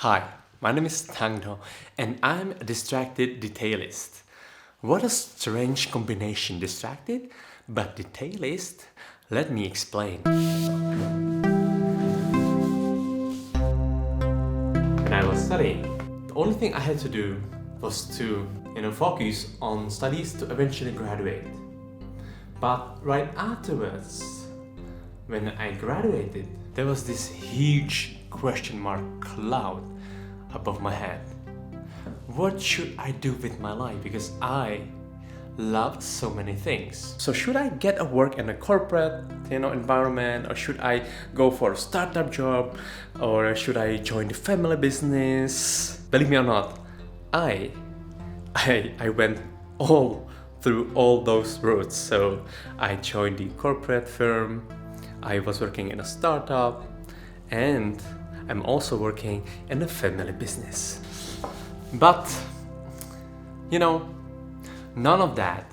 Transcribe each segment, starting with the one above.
Hi, my name is Thang Do, and I'm a distracted detailist. What a strange combination, distracted but detailist. Let me explain. When I was studying, the only thing I had to do was to, focus on studies to eventually graduate. But right afterwards, when I graduated, there was this huge question mark cloud above my head. What should I do with my life? Because I loved so many things. So should I get a work in a corporate, environment, or should I go for a startup job, or should I join the family business? Believe me or not, I went all through all those routes. So I joined the corporate firm, I was working in a startup, and I'm also working in a family business. But, none of that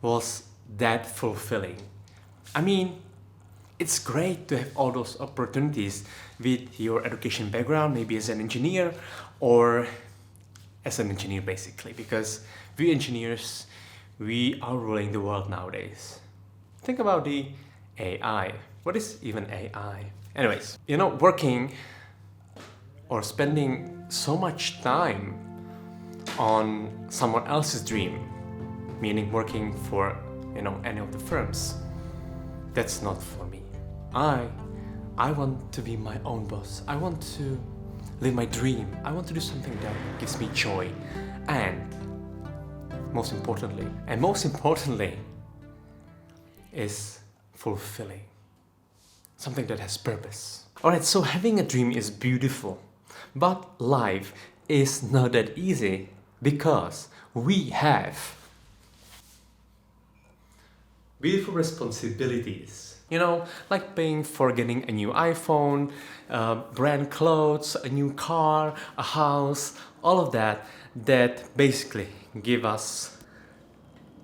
was that fulfilling. I mean, it's great to have all those opportunities with your education background, maybe as an engineer or as an engineer basically, because we engineers, we are ruling the world nowadays. Think about the AI. What is even AI? Anyways, working or spending so much time on someone else's dream, meaning working for, any of the firms, that's not for me. I want to be my own boss. I want to live my dream. I want to do something that gives me joy and most importantly is fulfilling. Something that has purpose. Alright, so having a dream is beautiful, but life is not that easy because we have beautiful responsibilities. Like paying for getting a new iPhone, brand clothes, a new car, a house, all of that basically give us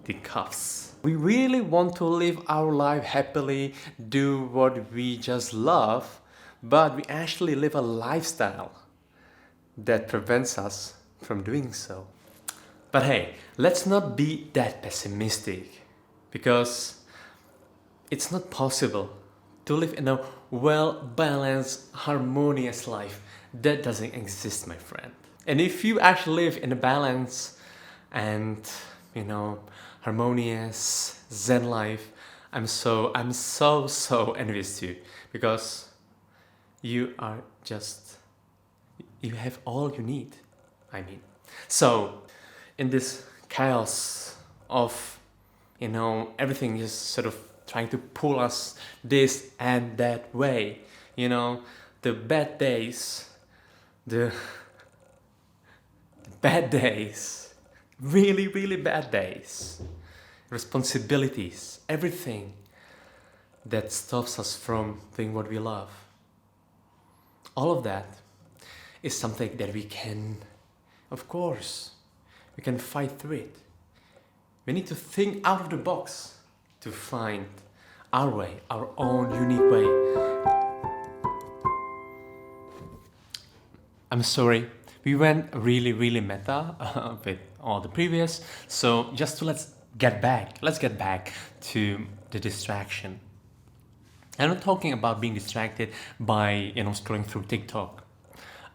the cuffs. We really want to live our life happily, do what we just love, but we actually live a lifestyle that prevents us from doing so. But hey, let's not be that pessimistic, because it's not possible to live in a well-balanced, harmonious life. That doesn't exist, my friend. And if you actually live in a balance and, harmonious Zen life, I'm so envious you, because you have all you need. So in this chaos of, everything is sort of trying to pull us this and that way, the bad days, the bad days, really, really bad days, responsibilities, everything that stops us from doing what we love. All of that is something that we can fight through it. We need to think out of the box to find our way, our own unique way. I'm sorry, we went really, really meta with all the previous. So let's get back to the distraction. I'm not talking about being distracted by, scrolling through TikTok.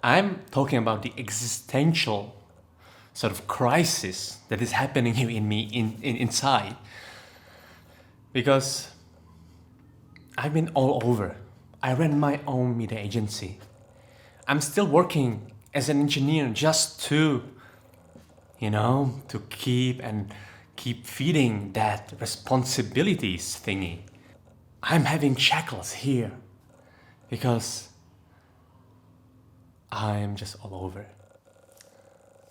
I'm talking about the existential sort of crisis that is happening here in me, inside. Because I've been all over. I ran my own media agency. I'm still working as an engineer just to, to keep feeding that responsibilities thingy. I'm having shackles here because I'm just all over.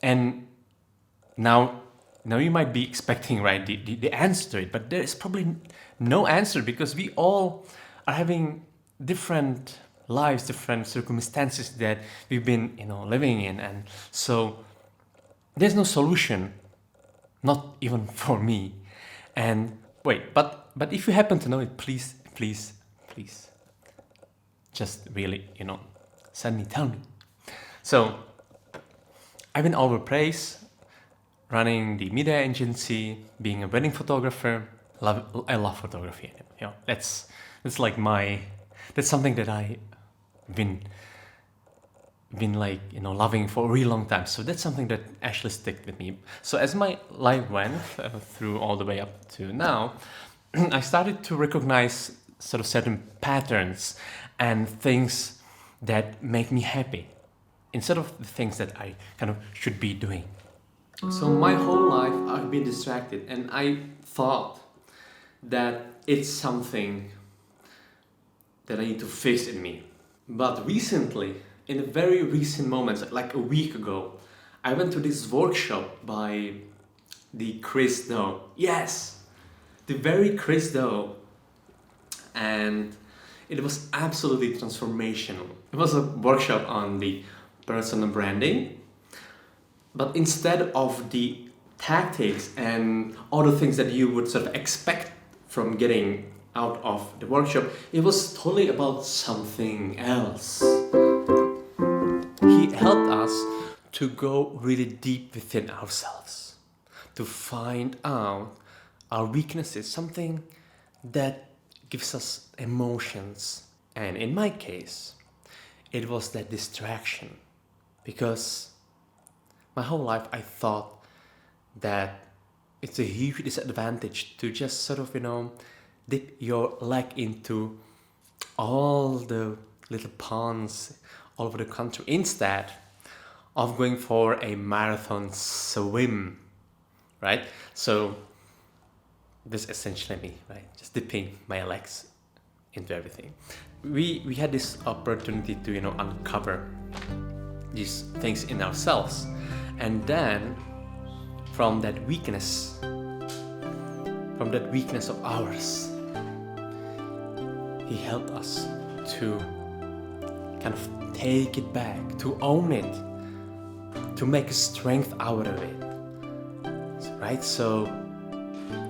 And now you might be expecting, right, the answer to it, but there is probably no answer, because we all are having different lives, different circumstances that we've been, living in, and so there's no solution, not even for me. And wait, but if you happen to know it, please, just really, tell me. So I've been overpraised running the media agency, being a wedding photographer. I love photography. You know, that's like that's something that I've been like, you know, loving for a really long time. So that's something that actually stick with me. So as my life went through all the way up to now, I started to recognize sort of certain patterns and things that make me happy instead of the things that I kind of should be doing. So my whole life I've been distracted, and I thought that it's something that I need to fix in me. But recently, in a very recent moments, like a week ago, I went to this workshop by the Chris Do. Yes, the very Chris Do. And it was absolutely transformational. It was a workshop on the personal branding. But instead of the tactics and all the things that you would sort of expect from getting out of the workshop, it was totally about something else. He helped us to go really deep within ourselves, to find out our weaknesses, something that gives us emotions. And in my case, it was that distraction, because my whole life I thought that it's a huge disadvantage to just sort of, you know, dip your leg into all the little ponds all over the country instead of going for a marathon swim, right? So this is essentially me, right? Just dipping my legs into everything. We had this opportunity to, you know, uncover these things in ourselves. And then from that weakness of ours, he helped us to kind of take it back, to own it, to make a strength out of it, right? So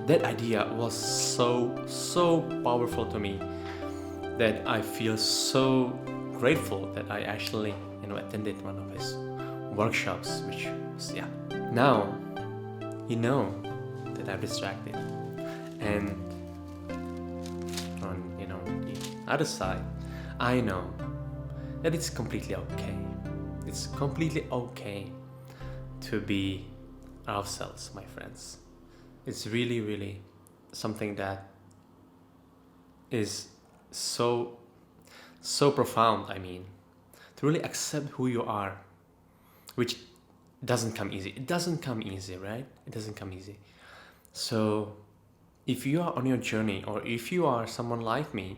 that idea was so powerful to me that I feel so grateful that I actually, you know, attended one of his workshops, which was, yeah. Now, you know that I'm distracted, and on, you know, the other side, I know that it's completely okay. It's completely okay to be ourselves, my friends. It's really something that is so profound. I mean, to really accept who you are, which doesn't come easy. It doesn't come easy, right? It doesn't come easy. So if you are on your journey, or if you are someone like me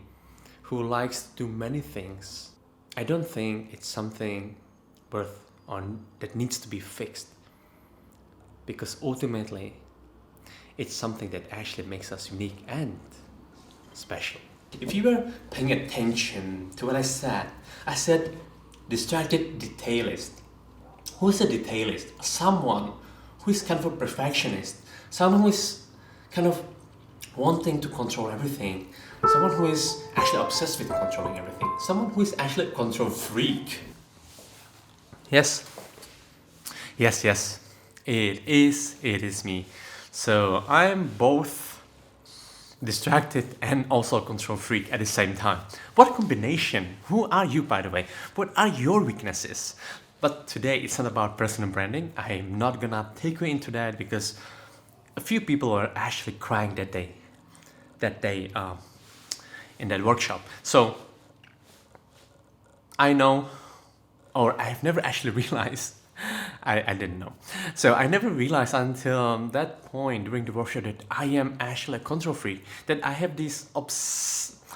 who likes to do many things, I don't think it's something worth on that needs to be fixed, because ultimately it's something that actually makes us unique and special. If you were paying attention to what I said distracted detailist. Who is a detailist? Someone who is kind of a perfectionist, someone who is kind of wanting to control everything, someone who is actually obsessed with controlling everything, someone who is actually a control freak. Yes, it is me. So I'm both distracted and also a control freak at the same time. What combination? Who are you, by the way? What are your weaknesses? But today it's not about personal branding. I'm not gonna take you into that, because a few people were actually crying that day in that workshop. So I know, or I've never actually realized, I didn't know. So I never realized until that point during the workshop that I am actually a control freak, that I have this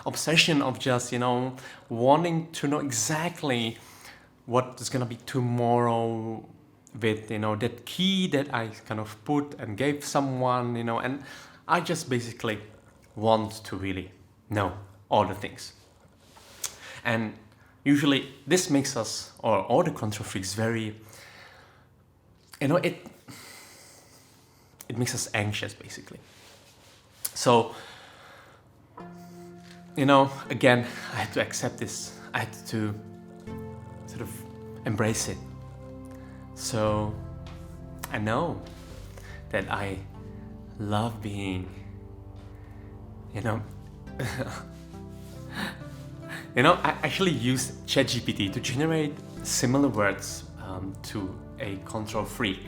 obsession of just, you know, wanting to know exactly what is gonna be tomorrow with, you know, that key that I kind of put and gave someone, you know, and I just basically want to really know all the things. And usually this makes us, or all the control freaks, very, you know, it makes us anxious basically. So, you know, again, I had to accept this. I had to sort of embrace it. So I know that I love being, you know, I actually used ChatGPT to generate similar words to a control freak,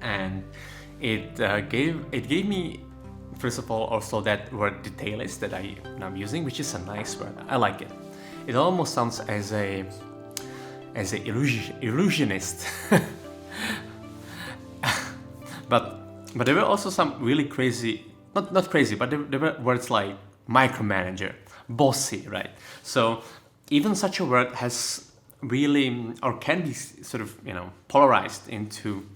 and it gave me, first of all, also that word detailist that I'm using, which is a nice word. I like it. It almost sounds as a illusionist. but there were also some really crazy, not crazy, but there were words like micromanager, bossy, right? So even such a word has really, or can be sort of, polarized into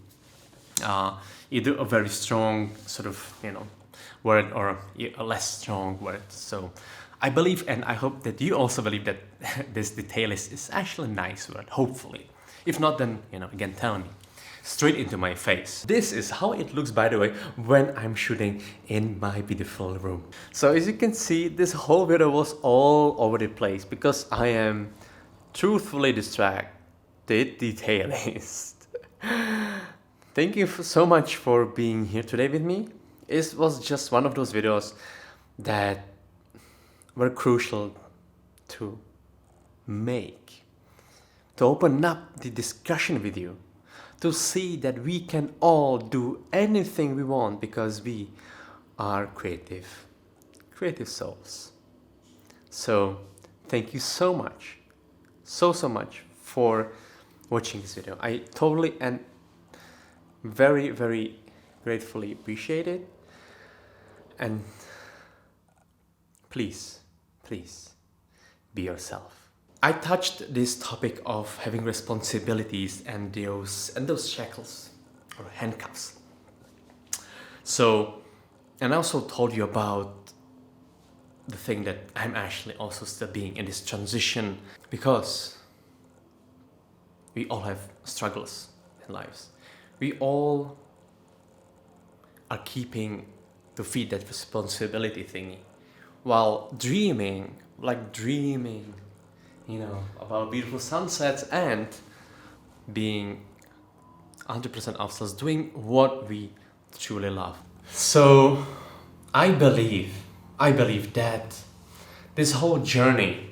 either a very strong sort of, word or a less strong word. So I believe, and I hope that you also believe, that this detailist is actually a nice word, hopefully. If not, then, again, tell me straight into my face. This is how it looks, by the way, when I'm shooting in my beautiful room. So as you can see, this whole video was all over the place because I am truthfully distracted detailist. Thank you so much for being here today with me. It was just one of those videos that were crucial to make, to open up the discussion with you, to see that we can all do anything we want because we are creative souls. So thank you so much, so much for watching this video. I totally and very, very gratefully appreciate it. And please be yourself. I touched this topic of having responsibilities and those shackles or handcuffs. So, and I also told you about the thing that I'm actually also still being in this transition, because we all have struggles in lives. We all are keeping to feed that responsibility thingy while dreaming, about beautiful sunsets and being 100% ourselves, doing what we truly love. So I believe that this whole journey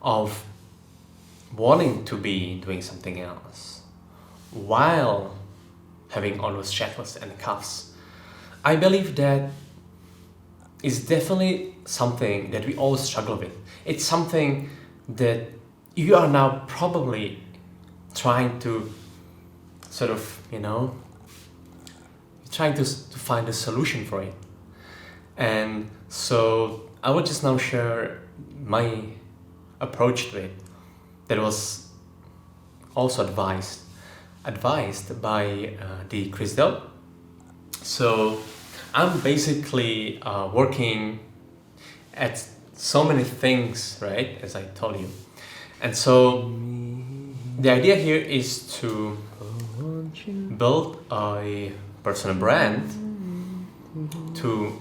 of wanting to be doing something else while having all those shackles and cuffs, I believe that is definitely something that we all struggle with. It's something that you are now probably trying to sort of, trying to find a solution for it. And so I will just now share my approach to it that was also advised by the Chris Do. So I'm basically working at so many things, right, as I told you. And so the idea here is to build a personal brand, to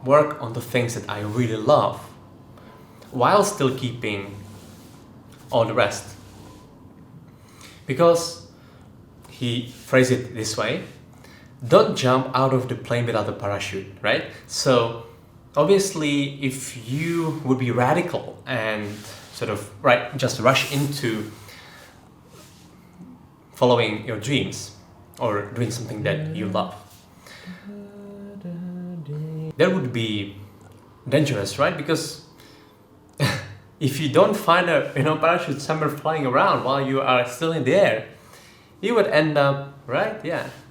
work on the things that I really love while still keeping all the rest. Because he phrased it this way: don't jump out of the plane without a parachute, right? So obviously, if you would be radical and sort of just rush into following your dreams or doing something that you love, that would be dangerous, right? Because if you don't find a parachute somewhere flying around while you are still in the air, you would end up,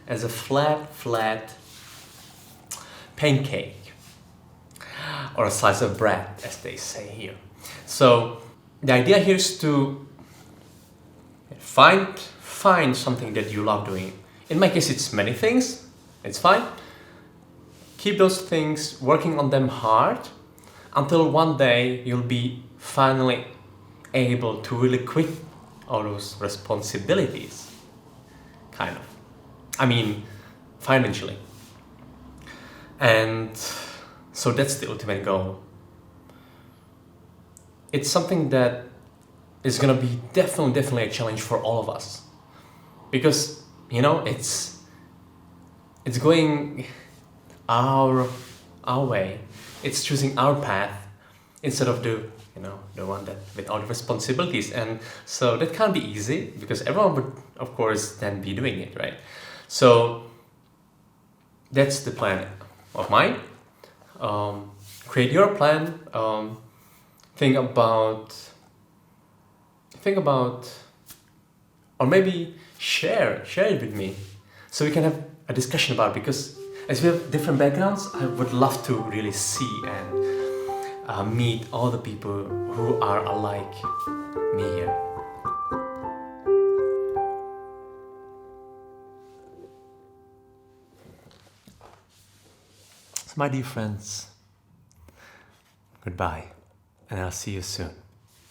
as a flat pancake or a slice of bread, as they say here. So the idea here is to find something that you love doing. In my case, it's many things. It's fine. Keep those things, working on them hard, until one day you'll be finally able to really quit all those responsibilities, kind of. I mean, financially. And so that's the ultimate goal. It's something that is gonna be definitely a challenge for all of us, because it's going our way. It's choosing our path instead of the one that with all the responsibilities. And so that can't be easy, because everyone would of course then be doing it, right? So that's the plan of mine. Create your plan. Think about, or maybe share it with me, so we can have a discussion about it. Because as we have different backgrounds, I would love to really see and meet all the people who are alike me here. So my dear friends, goodbye, and I'll see you soon.